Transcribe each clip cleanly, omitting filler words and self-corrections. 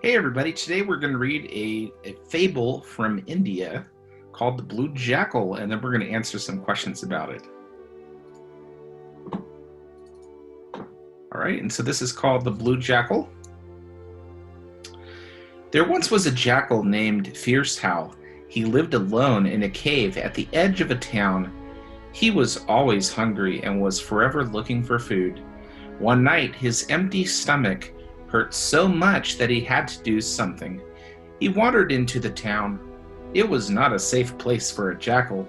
Hey everybody, today we're going to read a fable from India called The Blue Jackal, and then we're going to answer some questions about it. Alright, and so this is called The Blue Jackal. There once was a jackal named Fierce Howl. He lived alone in a cave at the edge of a town. He was always hungry and was forever looking for food. One night, his empty stomach hurt so much that he had to do something. He wandered into the town. It was not a safe place for a jackal.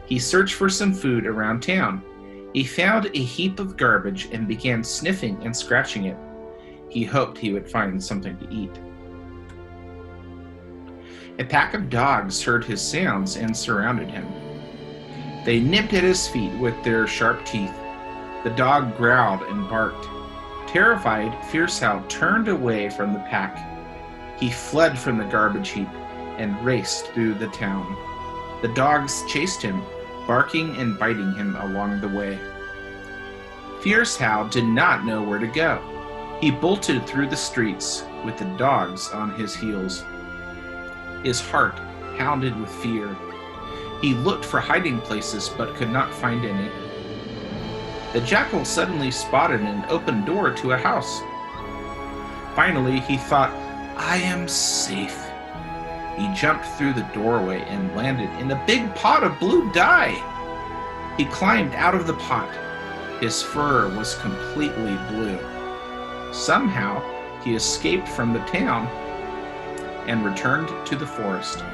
He searched for some food around town. He found a heap of garbage and began sniffing and scratching it. He hoped he would find something to eat. A pack of dogs heard his sounds and surrounded him. They nipped at his feet with their sharp teeth. The dog growled and barked. Terrified, Fierce Howl turned away from the pack. He fled from the garbage heap and raced through the town. The dogs chased him, barking and biting him along the way. Fierce Howl did not know where to go. He bolted through the streets with the dogs on his heels. His heart pounded with fear. He looked for hiding places but could not find any. The jackal suddenly spotted an open door to a house. Finally, he thought, "I am safe." He jumped through the doorway and landed in a big pot of blue dye. He climbed out of the pot. His fur was completely blue. Somehow, he escaped from the town and returned to the forest.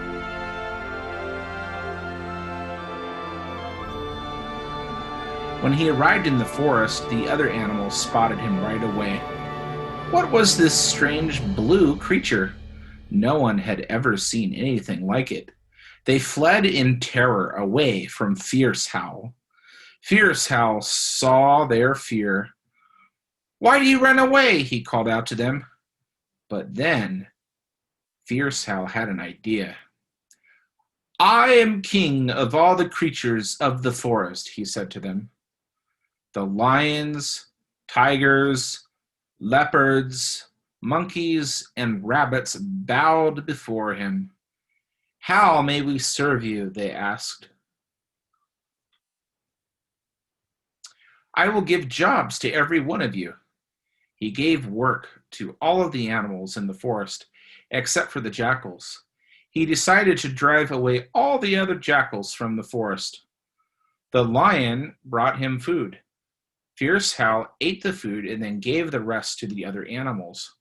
When he arrived in the forest, the other animals spotted him right away. What was this strange blue creature? No one had ever seen anything like it. They fled in terror away from Fierce Howl. Fierce Howl saw their fear. "Why do you run away?" he called out to them. But then Fierce Howl had an idea. "I am king of all the creatures of the forest," he said to them. The lions, tigers, leopards, monkeys, and rabbits bowed before him. "How may we serve you?" they asked. "I will give jobs to every one of you." He gave work to all of the animals in the forest, except for the jackals. He decided to drive away all the other jackals from the forest. The lion brought him food. Fierce Howl ate the food and then gave the rest to the other animals,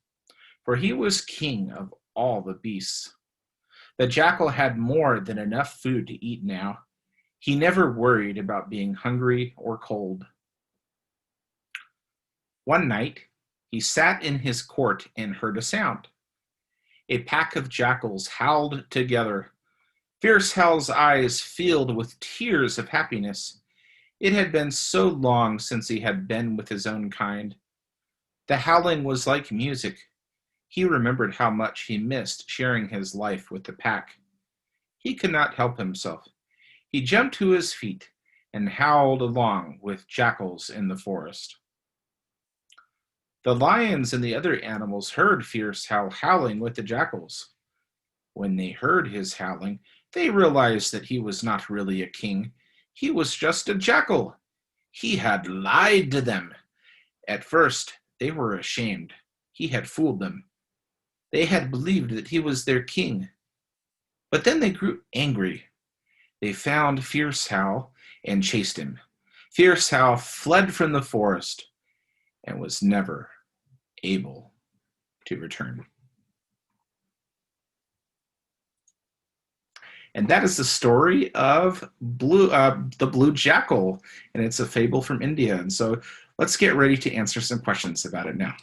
for he was king of all the beasts. The jackal had more than enough food to eat now. He never worried about being hungry or cold. One night, he sat in his court and heard a sound. A pack of jackals howled together. Fierce Howl's eyes filled with tears of happiness. It had been so long since he had been with his own kind. The howling was like music. He remembered how much he missed sharing his life with the pack. He could not help himself. He jumped to his feet and howled along with jackals in the forest. The lions and the other animals heard Fierce Howl howling with the jackals. When they heard his howling, they realized that he was not really a king. He was just a jackal. He had lied to them. At first, they were ashamed. He had fooled them. They had believed that he was their king. But then they grew angry. They found Fierce Howl and chased him. Fierce Howl fled from the forest and was never able to return. And that is the story of the Blue Jackal, and it's a fable from India. And so let's get ready to answer some questions about it now.